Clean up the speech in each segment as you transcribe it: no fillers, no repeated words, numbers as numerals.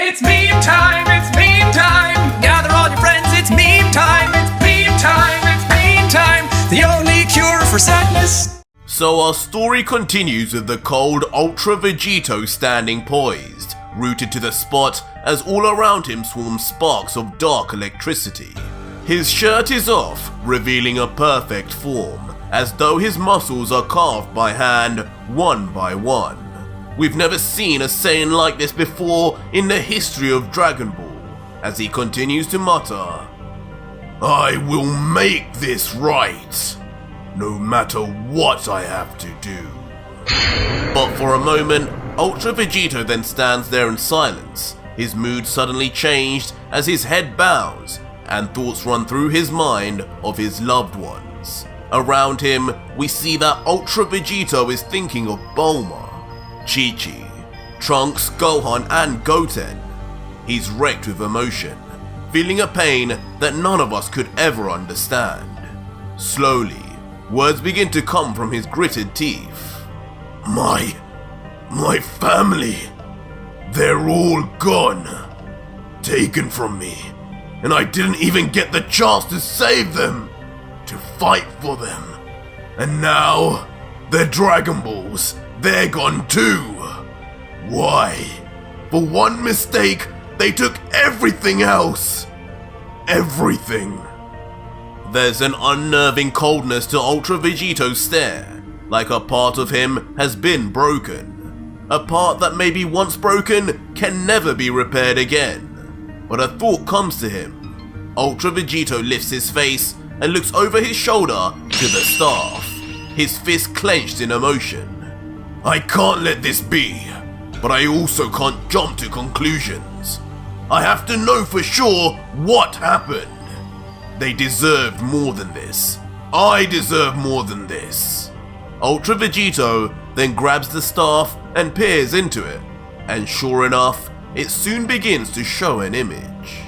It's meme time, it's meme time. Gather all your friends, it's meme time. It's meme time, it's meme time. The only cure for sadness. So our story continues with the cold Ultra Vegito standing poised, rooted to the spot as all around him swarm sparks of dark electricity. His shirt is off, revealing a perfect form, as though his muscles are carved by hand, one by one. We've never seen a Saiyan like this before in the history of Dragon Ball, as he continues to mutter, "I will make this right, no matter what I have to do." But for a moment, Ultra Vegito then stands there in silence. His mood suddenly changed as his head bows, and thoughts run through his mind of his loved ones. Around him, we see that Ultra Vegito is thinking of Bulma, Chi-Chi, Trunks, Gohan, and Goten. He's wrecked with emotion, feeling a pain that none of us could ever understand. Slowly, words begin to come from his gritted teeth. My family, they're all gone, taken from me, and I didn't even get the chance to save them, to fight for them. And now, their Dragon Balls, they're gone too. Why? For one mistake, they took everything else. Everything. There's an unnerving coldness to Ultra Vegito's stare, like a part of him has been broken. A part that maybe once broken can never be repaired again. But a thought comes to him. Ultra Vegito lifts his face and looks over his shoulder to the staff, his fist clenched in emotion. I can't let this be, but I also can't jump to conclusions. I have to know for sure what happened. They deserved more than this. I deserve more than this. Ultra Vegito then grabs the staff and peers into it, and sure enough, it soon begins to show an image.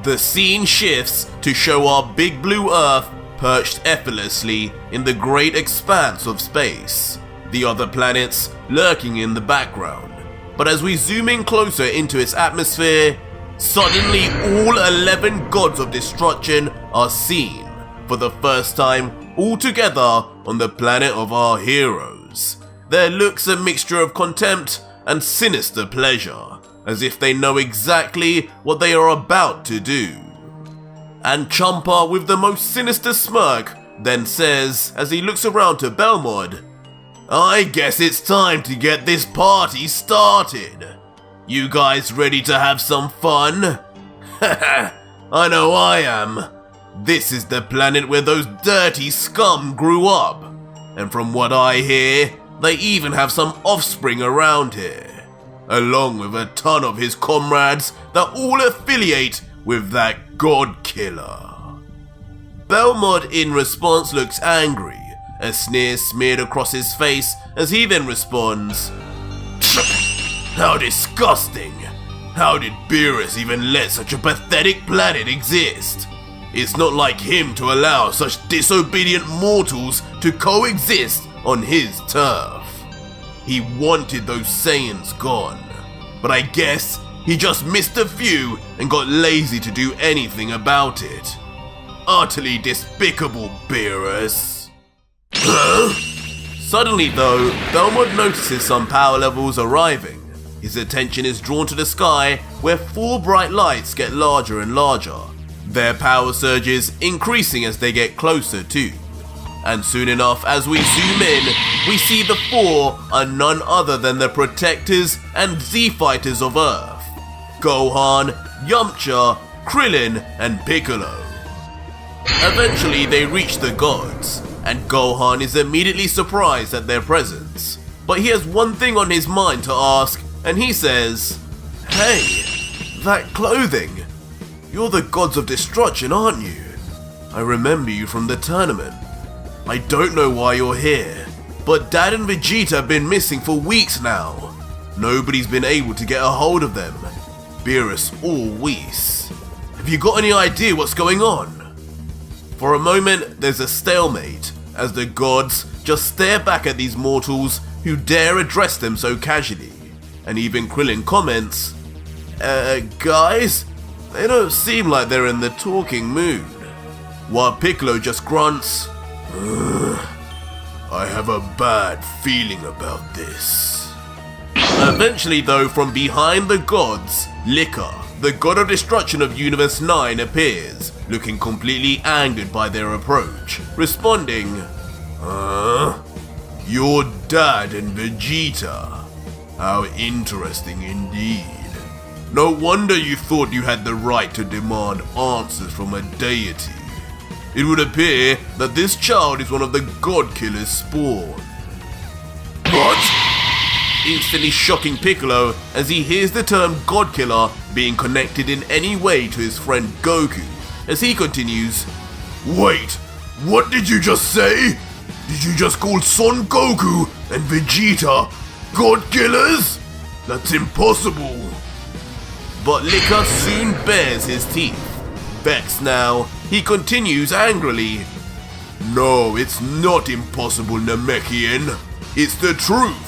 The scene shifts to show our big blue Earth perched effortlessly in the great expanse of space, the other planets lurking in the background. But as we zoom in closer into its atmosphere, suddenly all 11 gods of destruction are seen, for the first time all together on the planet of our heroes. Their looks a mixture of contempt and sinister pleasure, as if they know exactly what they are about to do. And Champa, with the most sinister smirk, then says, as he looks around to Belmod, I guess it's time to get this party started. You guys ready to have some fun? Haha, I know I am. This is the planet where those dirty scum grew up. And from what I hear, they even have some offspring around here, along with a ton of his comrades that all affiliate with that god killer. Belmod in response looks angry, a sneer smeared across his face as he then responds, How disgusting! How did Beerus even let such a pathetic planet exist? It's not like him to allow such disobedient mortals to coexist on his turf. He wanted those Saiyans gone, but I guess he just missed a few and got lazy to do anything about it. Utterly despicable, Beerus. Huh? Suddenly though, Belmod notices some power levels arriving. His attention is drawn to the sky where 4 bright lights get larger and larger, their power surges increasing as they get closer too. And soon enough, as we zoom in, we see the 4 are none other than the protectors and Z-fighters of Earth, Gohan, Yamcha, Krillin, and Piccolo. Eventually they reach the gods, and Gohan is immediately surprised at their presence. But he has one thing on his mind to ask, and he says, Hey, that clothing, you're the gods of destruction, aren't you? I remember you from the tournament. I don't know why you're here, but Dad and Vegeta have been missing for weeks now. Nobody's been able to get a hold of them. Beerus all Whis. Have you got any idea what's going on? For a moment, there's a stalemate, as the gods just stare back at these mortals who dare address them so casually, and even Krillin comments, Guys? They don't seem like they're in the talking mood. While Piccolo just grunts, I have a bad feeling about this. Eventually though, from behind the gods, Licker, the god of destruction of Universe 9, appears, looking completely angered by their approach, responding, Your dad and Vegeta. How interesting indeed. No wonder you thought you had the right to demand answers from a deity. It would appear that this child is one of the God Killer's spawn. What? Instantly shocking Piccolo as he hears the term God Killer being connected in any way to his friend Goku, as he continues, Wait, what did you just say? Did you just call Son Goku and Vegeta God Killers? That's impossible. But Licker soon bares his teeth. Vexed now, he continues angrily, No, it's not impossible, Namekian. It's the truth.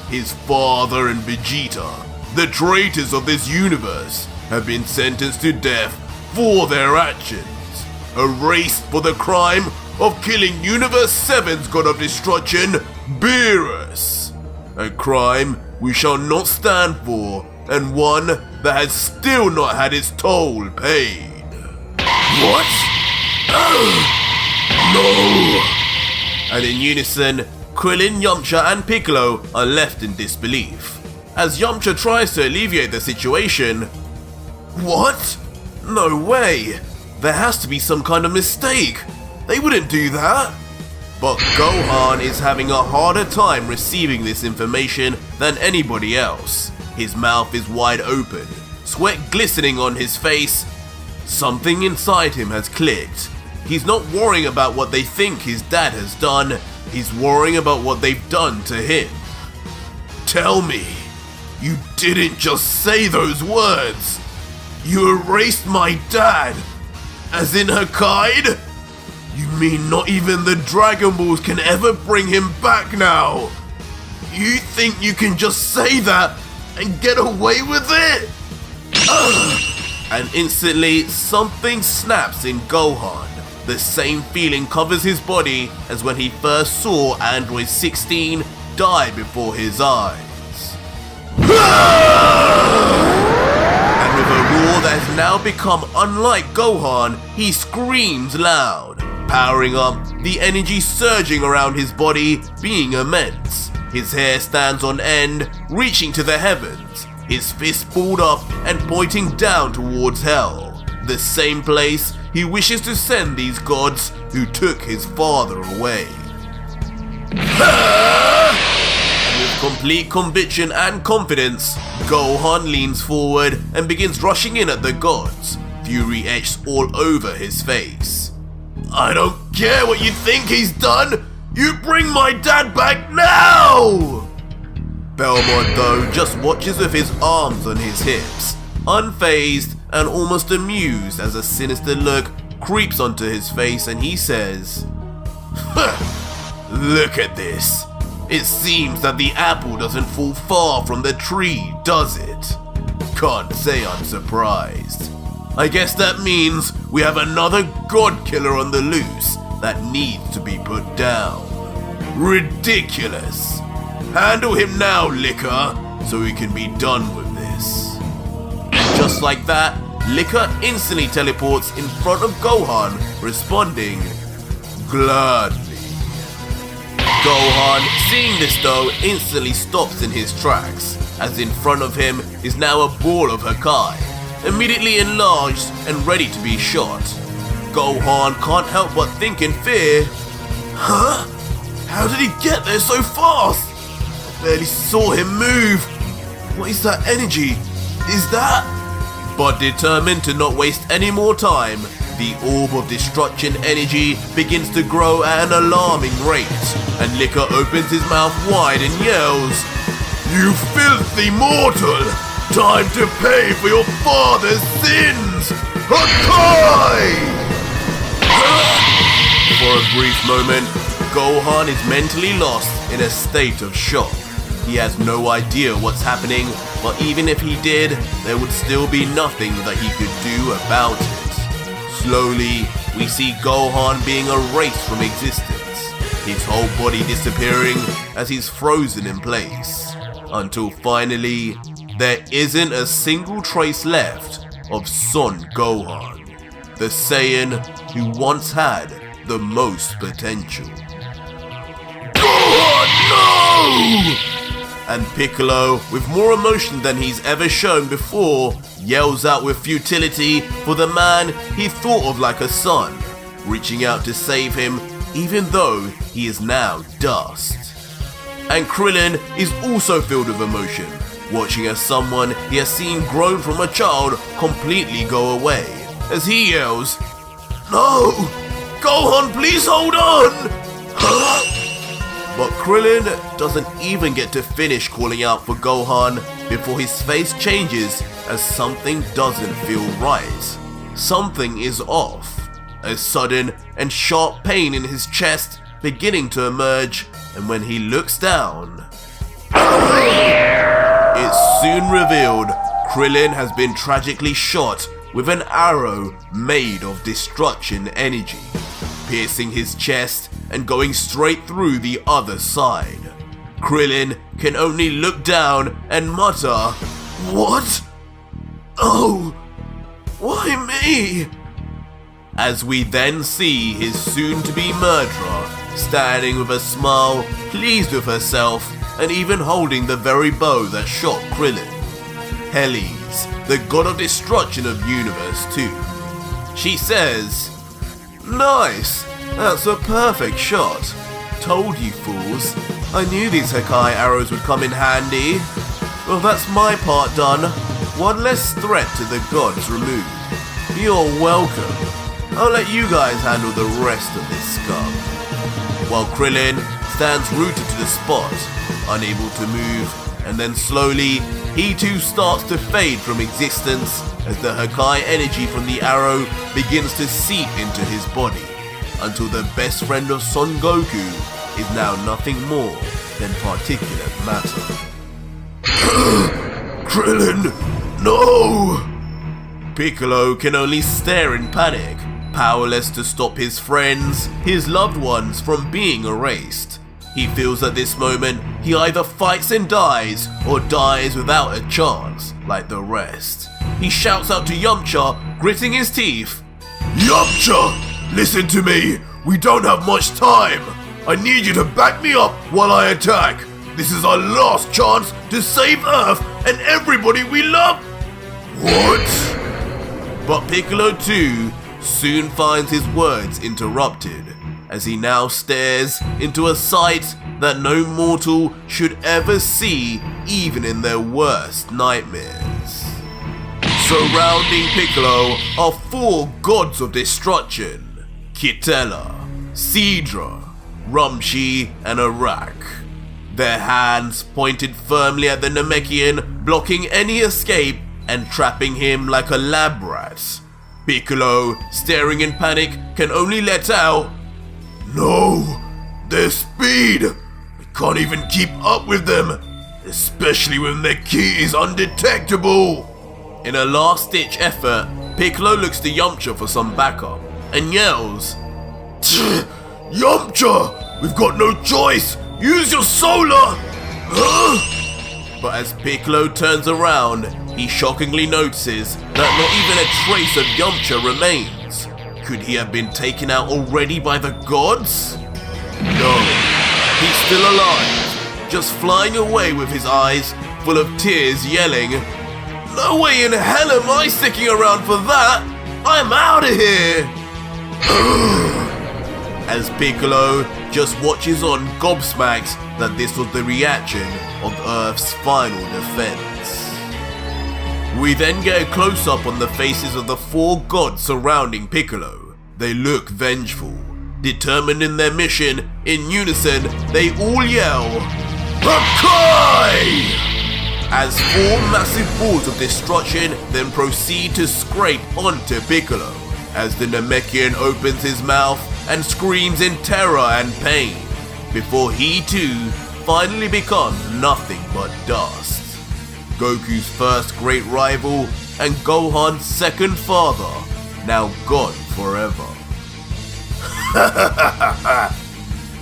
His father and Vegeta, the traitors of this universe, have been sentenced to death for their actions, erased for the crime of killing Universe 7's god of destruction, Beerus. A crime we shall not stand for, and one that has still not had its toll paid. What? No! And in unison, Krillin, Yamcha and Piccolo are left in disbelief. As Yamcha tries to alleviate the situation, What? No way! There has to be some kind of mistake. They wouldn't do that. But Gohan is having a harder time receiving this information than anybody else. His mouth is wide open, sweat glistening on his face. Something inside him has clicked. He's not worrying about what they think his dad has done. He's worrying about what they've done to him. Tell me, you didn't just say those words. You erased my dad, as in Hokkaido? You mean not even the Dragon Balls can ever bring him back now? You think you can just say that and get away with it? And instantly, something snaps in Gohan. The same feeling covers his body as when he first saw Android 16 die before his eyes. And with a roar that has now become unlike Gohan, he screams loud, powering up, the energy surging around his body being immense. His hair stands on end, reaching to the heavens, his fist balled up and pointing down towards hell, the same place he wishes to send these gods who took his father away. And with complete conviction and confidence, Gohan leans forward and begins rushing in at the gods, fury etched all over his face. I don't care what you think he's done! You bring my dad back now! Belmont though just watches with his arms on his hips, unfazed and almost amused as a sinister look creeps onto his face and he says, Look at this. It seems that the apple doesn't fall far from the tree, does it? Can't say I'm surprised. I guess that means we have another god killer on the loose that needs to be put down. Ridiculous. Handle him now, Licker, so we can be done with this. And just like that, Licker instantly teleports in front of Gohan, responding, Gladly. Gohan, seeing this though, instantly stops in his tracks, as in front of him is now a ball of Hakai, immediately enlarged and ready to be shot. Gohan can't help but think in fear, Huh? How did he get there so fast? I barely saw him move. What is that energy? Is that? But determined to not waste any more time, the orb of destruction energy begins to grow at an alarming rate, and Licker opens his mouth wide and yells, You filthy mortal! Time to pay for your father's sins! Hakai! For a brief moment, Gohan is mentally lost in a state of shock. He has no idea what's happening, but even if he did, there would still be nothing that he could do about it. Slowly, we see Gohan being erased from existence, his whole body disappearing as he's frozen in place, until finally, there isn't a single trace left of Son Gohan, the Saiyan who once had the most potential. Gohan, no! And Piccolo, with more emotion than he's ever shown before, yells out with futility for the man he thought of like a son, reaching out to save him even though he is now dust. And Krillin is also filled with emotion, watching as someone he has seen grown from a child completely go away, as he yells, "No! Gohan, please hold on!" But Krillin doesn't even get to finish calling out for Gohan before his face changes as something doesn't feel right. Something is off. A sudden and sharp pain in his chest beginning to emerge, and when he looks down, it's soon revealed Krillin has been tragically shot with an arrow made of destruction energy, piercing his chest and going straight through the other side. Krillin can only look down and mutter, "What? Oh, why me?" As we then see his soon-to-be murderer standing with a smile, pleased with herself, and even holding the very bow that shot Krillin. Helles, the god of destruction of universe 2. She says, "Nice, that's a perfect shot. Told you fools, I knew these Hakai arrows would come in handy. Well, that's my part done. One less threat to the gods removed. You're welcome. I'll let you guys handle the rest of this scum." While Krillin stands rooted to the spot, unable to move, and then slowly, he too starts to fade from existence as the Hakai energy from the arrow begins to seep into his body, until the best friend of Son Goku is now nothing more than particulate matter. Krillin, no! Piccolo can only stare in panic, powerless to stop his friends, his loved ones from being erased. He feels at this moment he either fights and dies, or dies without a chance, like the rest. He shouts out to Yamcha, gritting his teeth, "Yamcha, listen to me, we don't have much time. I need you to back me up while I attack. This is our last chance to save Earth and everybody we love." What? But Piccolo too soon finds his words interrupted, as he now stares into a sight that no mortal should ever see, even in their worst nightmares. Surrounding Piccolo are 4 gods of destruction: Kitela, Sidra, Rumshi, and Arak. Their hands pointed firmly at the Namekian, blocking any escape and trapping him like a lab rat. Piccolo, staring in panic, can only let out, "No, their speed! We can't even keep up with them, especially when their ki is undetectable." In a last-ditch effort, Piccolo looks to Yamcha for some backup and yells, "Yamcha, we've got no choice! Use your solar!" But as Piccolo turns around, he shockingly notices that not even a trace of Yamcha remains. Could he have been taken out already by the gods? No, he's still alive, just flying away with his eyes full of tears, yelling, "No way in hell am I sticking around for that! I'm out of here!" As Piccolo just watches on gobsmacked that this was the reaction of Earth's final defense. We then get a close-up on the faces of the 4 gods surrounding Piccolo. They look vengeful, determined in their mission. In unison, they all yell, "Hakai!" As 4 massive balls of destruction then proceed to scrape onto Piccolo, as the Namekian opens his mouth and screams in terror and pain, before he too finally becomes nothing but dust. Goku's first great rival and Gohan's second father, now gone forever.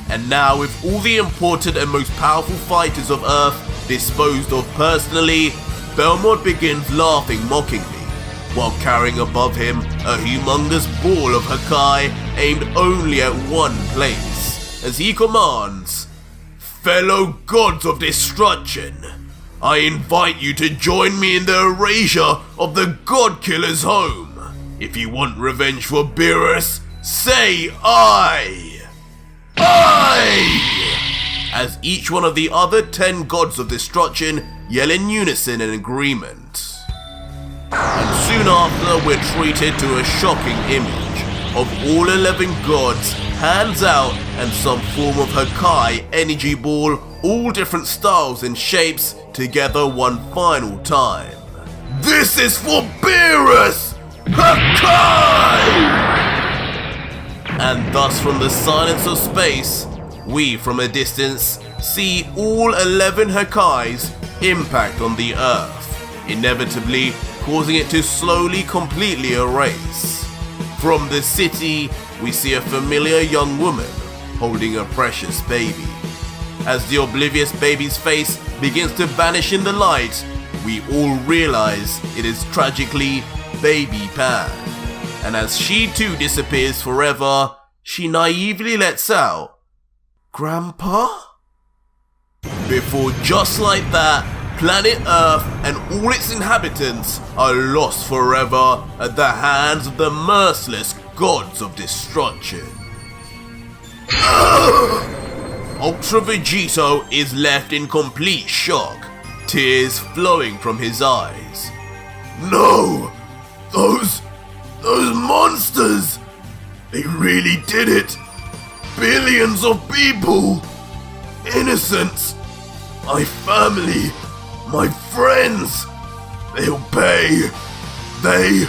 And now, with all the important and most powerful fighters of Earth disposed of personally, Belmont begins laughing mockingly, while carrying above him a humongous ball of Hakai aimed only at one place, as he commands, "Fellow gods of destruction, I invite you to join me in the erasure of the God Killer's home. If you want revenge for Beerus, say I! As each one of the other 10 gods of destruction yell in unison in agreement. And soon after, we're treated to a shocking image of all 11 gods, hands out, and some form of Hakai energy ball, all different styles and shapes, together one final time. This is for Beerus! Hakai! And thus from the silence of space, we from a distance see all 11 Hakais impact on the Earth, inevitably causing it to slowly completely erase. From the city, we see a familiar young woman holding a precious baby. As the oblivious baby's face begins to vanish in the light, we all realize it is tragically Baby Pan. And as she too disappears forever, she naively lets out, "Grandpa?" Before just like that, planet Earth and all its inhabitants are lost forever at the hands of the merciless gods of destruction. Ultra Vegito is left in complete shock, tears flowing from his eyes. No! Those monsters! They really did it! Billions of people! Innocents! My family! My friends! They'll pay! They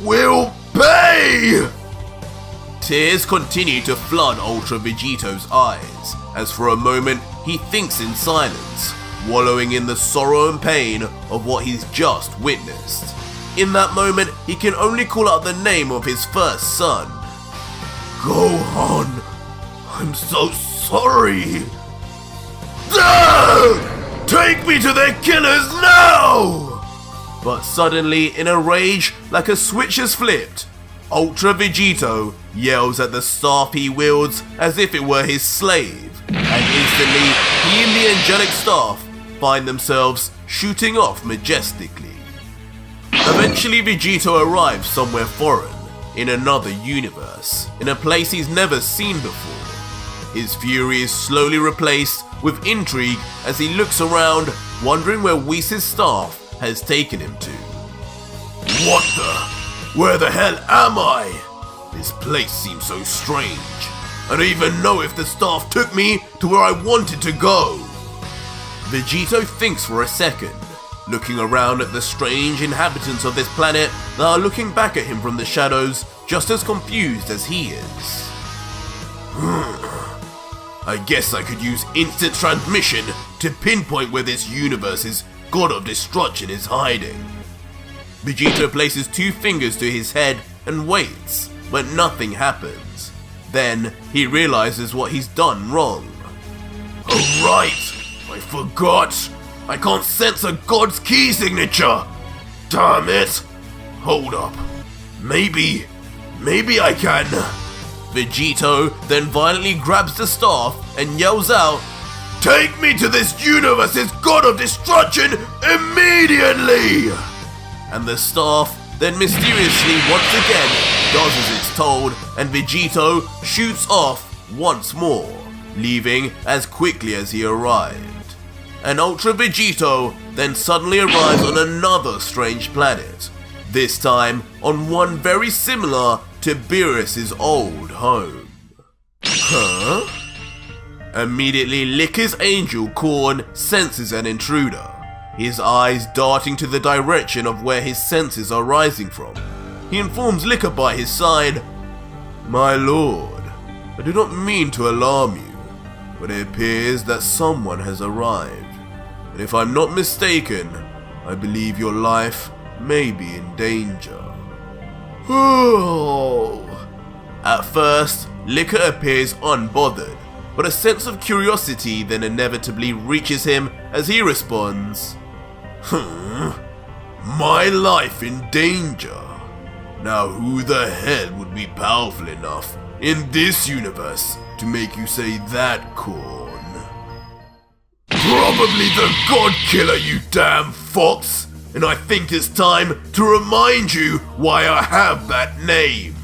will pay! Tears continue to flood Ultra Vegito's eyes, as for a moment he thinks in silence, wallowing in the sorrow and pain of what he's just witnessed. In that moment, he can only call out the name of his first son. Gohan, I'm so sorry. Take me to their killers now! But suddenly, in a rage, like a switch is flipped, Ultra Vegito yells at the staff he wields as if it were his slave, and instantly, he and the angelic staff find themselves shooting off majestically. Eventually, Vegito arrives somewhere foreign, in another universe, in a place he's never seen before. His fury is slowly replaced with intrigue as he looks around, wondering where Whis' staff has taken him to. What the? Where the hell am I? This place seems so strange. I don't even know if the staff took me to where I wanted to go. Vegito thinks for a second, looking around at the strange inhabitants of this planet that are looking back at him from the shadows, just as confused as he is. I guess I could use instant transmission to pinpoint where this universe's god of destruction is hiding. Vegito places 2 fingers to his head and waits, but nothing happens. Then he realizes what he's done wrong. Oh right, I forgot. I can't sense a god's key signature! Damn it! Hold up. Maybe I can. Vegito then violently grabs the staff and yells out, "Take me to this universe's god of destruction immediately!" And the staff then mysteriously once again does as it's told, and Vegito shoots off once more, leaving as quickly as he arrived. And Ultra Vegito then suddenly arrives on another strange planet, this time on one very similar to Beerus' old home. Huh? Immediately, Licker's angel Korn senses an intruder, his eyes darting to the direction of where his senses are rising from. He informs Licker by his side, "My lord, I do not mean to alarm you, but it appears that someone has arrived. And if I'm not mistaken, I believe your life may be in danger. At first, Liquor appears unbothered, but a sense of curiosity then inevitably reaches him as he responds, My life in danger? Now who the hell would be powerful enough in this universe to make you say that, Corn? Probably the God Killer, you damn fox! And I think it's time to remind you why I have that name.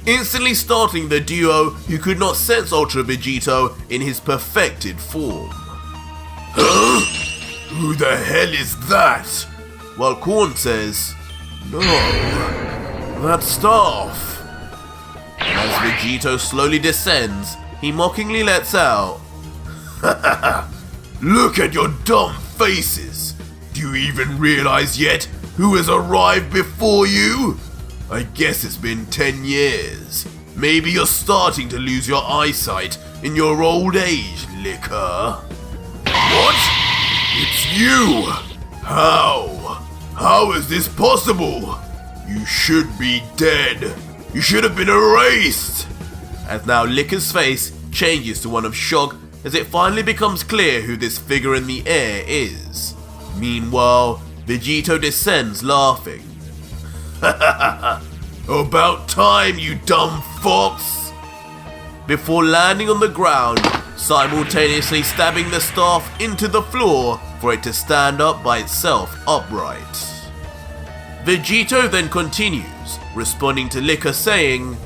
Instantly starting the duo who could not sense Ultra Vegito in his perfected form. Huh? Who the hell is that? While Corn says, No, that staff. As Vegito slowly descends, he mockingly lets out, Look at your dumb faces! Do you even realize yet who has arrived before you? I guess it's been 10 years. Maybe you're starting to lose your eyesight in your old age, Liquor. What? It's you! How? How is this possible? You should be dead. You should have been erased. As now Liquor's face changes to one of shock as it finally becomes clear who this figure in the air is. Meanwhile, Vegito descends laughing. About time, you dumb fox! Before landing on the ground, simultaneously stabbing the staff into the floor for it to stand up by itself upright. Vegito then continues, responding to Liquor saying,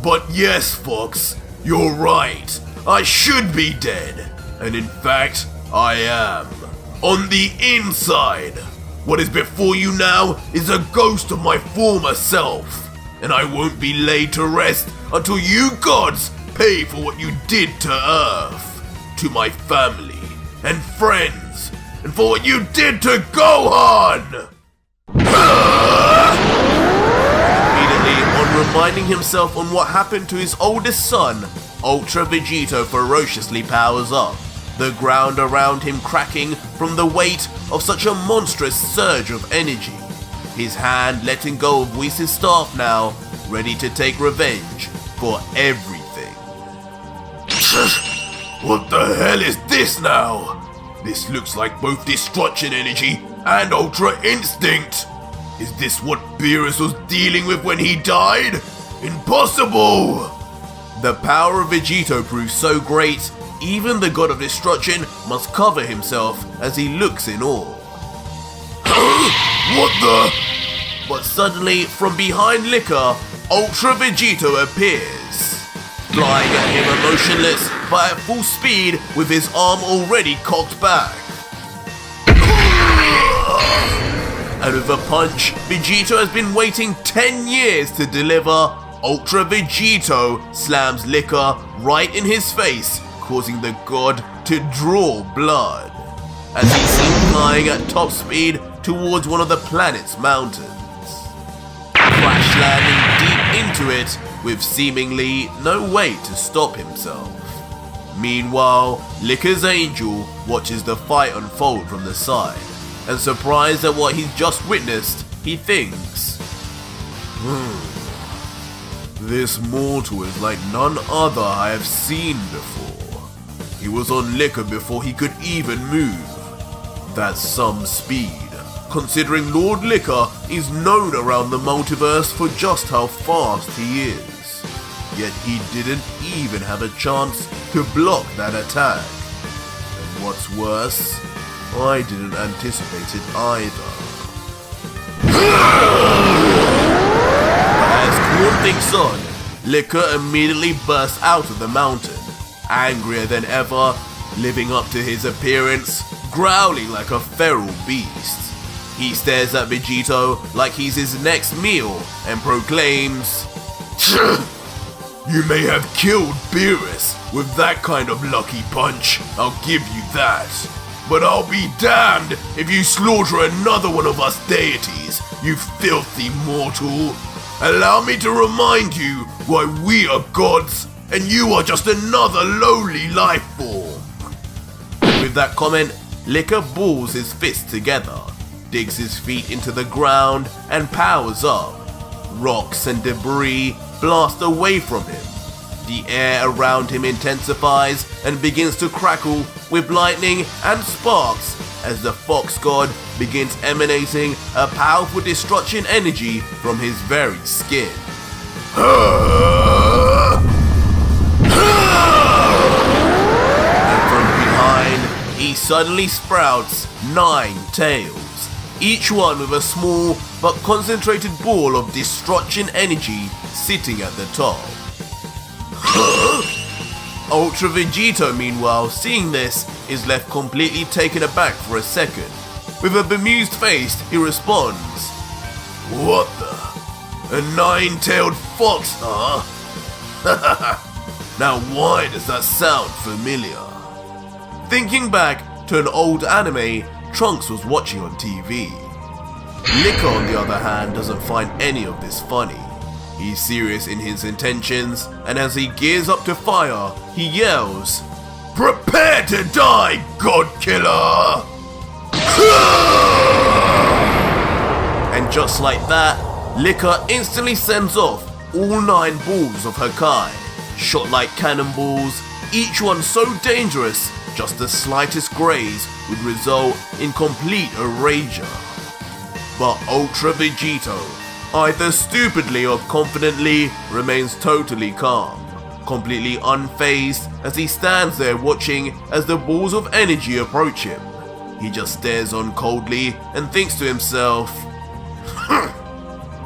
But yes, Fox, you're right. I should be dead. And in fact, I am. On the inside. What is before you now is a ghost of my former self. And I won't be laid to rest until you gods pay for what you did to Earth, to my family and friends, and for what you did to Gohan! Immediately on reminding himself on what happened to his oldest son, Ultra Vegito ferociously powers up, the ground around him cracking from the weight of such a monstrous surge of energy. His hand letting go of Whis' staff now, ready to take revenge for everything. What the hell is this now? This looks like both destruction energy and Ultra Instinct. Is this what Beerus was dealing with when he died? Impossible! The power of Vegito proves so great, even the God of Destruction must cover himself as he looks in awe. What the? But suddenly, from behind Liquor, Ultra Vegito appears, flying at him emotionless but at full speed with his arm already cocked back. And with a punch Vegito has been waiting 10 years to deliver, Ultra Vegito slams Liquor right in his face, causing the god to draw blood, as he's seen flying at top speed towards one of the planet's mountains, crash landing deep into it with seemingly no way to stop himself. Meanwhile, Liquor's angel watches the fight unfold from the side, and surprised at what he's just witnessed, he thinks, This mortal is like none other I have seen before. He was on Liquor before he could even move. That's some speed, considering Lord Liquor is known around the multiverse for just how fast he is. Yet he didn't even have a chance to block that attack. And what's worse, I didn't anticipate it either. As Corn thinks on, Liquor immediately bursts out of the mountain, angrier than ever, living up to his appearance, growling like a feral beast. He stares at Vegito like he's his next meal and proclaims, You may have killed Beerus with that kind of lucky punch, I'll give you that. But I'll be damned if you slaughter another one of us deities, you filthy mortal. Allow me to remind you why we are gods and you are just another lowly life form. that comment, Licker balls his fists together, digs his feet into the ground, and powers up. Rocks and debris blast away from him. The air around him intensifies and begins to crackle with lightning and sparks as the fox god begins emanating a powerful destruction energy from his very skin. And from behind, he suddenly sprouts 9 tails, each one with a small but concentrated ball of destruction energy sitting at the top. Ultra Vegito, meanwhile, seeing this, is left completely taken aback for a second. With a bemused face, he responds, "What the? A 9-tailed fox, huh? Now why does that sound familiar?" Thinking back to an old anime Trunks was watching on TV. Licker, on the other hand, doesn't find any of this funny. He's serious in his intentions, and as he gears up to fire, he yells, "Prepare to die, God Killer!" And just like that, Licker instantly sends off all 9 balls of her kind, shot like cannonballs, each one so dangerous, just the slightest graze would result in complete erasure. But Ultra Vegito, either stupidly or confidently, remains totally calm, completely unfazed as he stands there watching as the balls of energy approach him. He just stares on coldly and thinks to himself,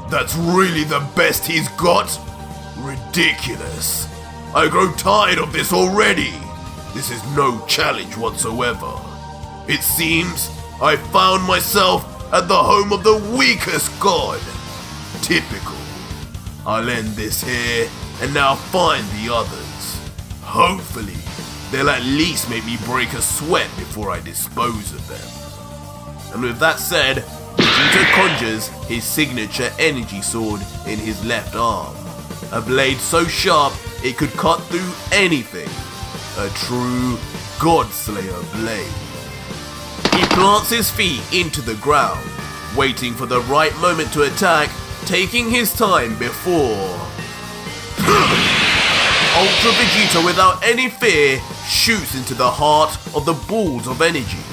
"That's really the best he's got? Ridiculous. I grow tired of this already. This is no challenge whatsoever. It seems I found myself at the home of the weakest god. Typical. I'll end this here and now find the others. Hopefully, they'll at least make me break a sweat before I dispose of them." And with that said, Vegito conjures his signature energy sword in his left arm. A blade so sharp it could cut through anything. A true Godslayer blade. He plants his feet into the ground, waiting for the right moment to attack, taking his time before Ultra Vegito, without any fear, shoots into the heart of the balls of energy,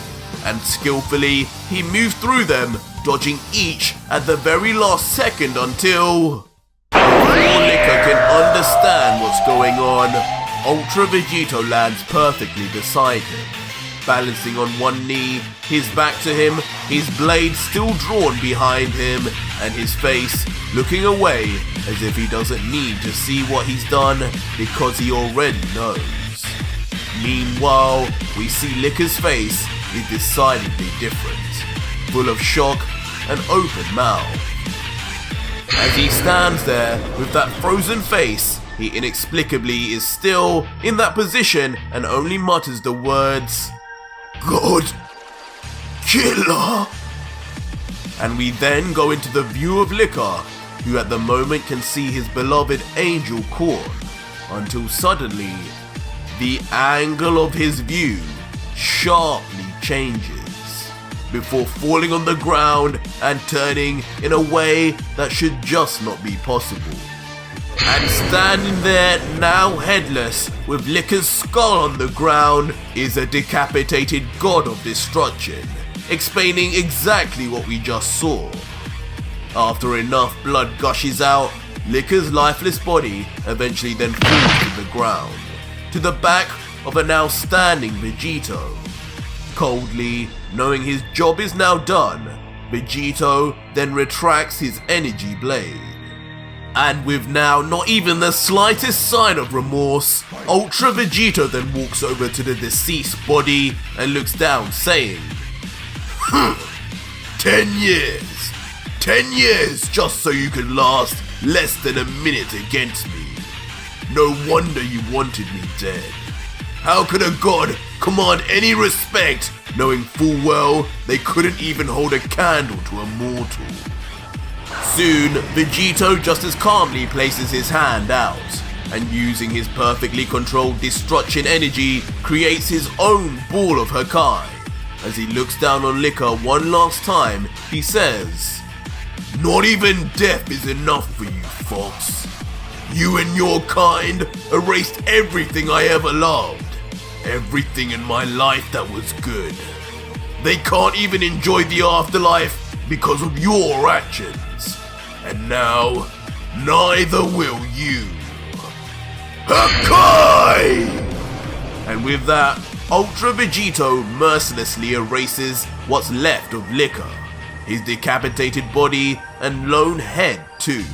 and skillfully he moves through them, dodging each at the very last second until before Licker can understand what's going on, Ultra Vegito lands perfectly beside him, balancing on one knee, his back to him, his blade still drawn behind him, and his face looking away as if he doesn't need to see what he's done because he already knows. Meanwhile, we see Licker's face is decidedly different, full of shock and open mouth. As he stands there with that frozen face, he inexplicably is still in that position and only mutters the words, "God Killer." And we then go into the view of Licker, who at the moment can see his beloved angel Corn, until suddenly the angle of his view sharply changes, before falling on the ground and turning in a way that should just not be possible. And standing there, now headless, with Licker's skull on the ground, is a decapitated god of destruction, explaining exactly what we just saw. After enough blood gushes out, Licker's lifeless body eventually then falls to the ground, to the back of a now standing Vegito. Coldly, knowing his job is now done, Vegito then retracts his energy blade. And with now not even the slightest sign of remorse, Ultra Vegito then walks over to the deceased body and looks down, saying, 10 years. 10 years just so you could last less than a minute against me. No wonder you wanted me dead. How could a god command any respect, knowing full well they couldn't even hold a candle to a mortal? Soon, Vegito just as calmly places his hand out, and using his perfectly controlled destruction energy, creates his own ball of her kind. As he looks down on Liquor one last time, he says, "Not even death is enough for you, Fox. You and your kind erased everything I ever loved, everything in my life that was good. They can't even enjoy the afterlife because of your actions. And now, neither will you. Hakai!" And with that, Ultra Vegito mercilessly erases what's left of Liquor, his decapitated body and lone head too.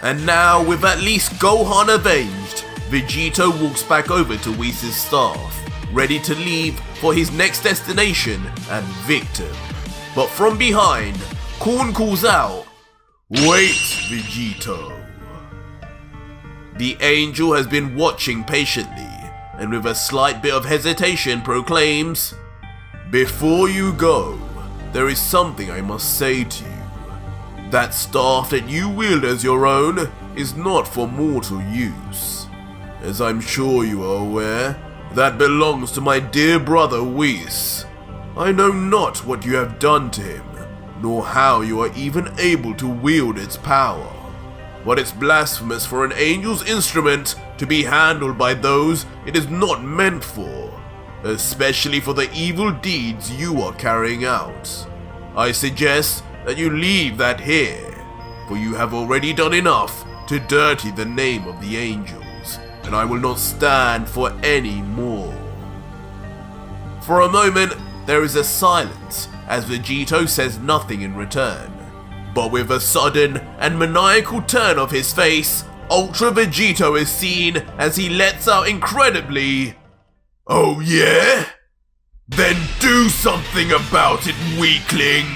And now, with at least Gohan avenged, Vegito walks back over to Whis' staff, ready to leave for his next destination and victim. But from behind, Korn calls out, "Wait, Vegito." The angel has been watching patiently, and with a slight bit of hesitation proclaims, "Before you go, there is something I must say to you. That staff that you wield as your own is not for mortal use. As I'm sure you are aware, that belongs to my dear brother Whis. I know not what you have done to him, nor how you are even able to wield its power. But it's blasphemous for an angel's instrument to be handled by those it is not meant for, especially for the evil deeds you are carrying out. I suggest that you leave that here, for you have already done enough to dirty the name of the angels, and I will not stand for any more." For a moment, there is a silence as Vegito says nothing in return. But with a sudden and maniacal turn of his face, Ultra Vegito is seen as he lets out incredibly, "Oh yeah? Then do something about it, weakling!"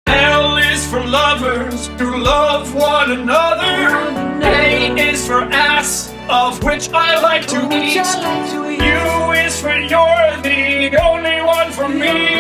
L is for lovers who love one another. A is for ass, of which I like to eat. U is for you're the only one for me.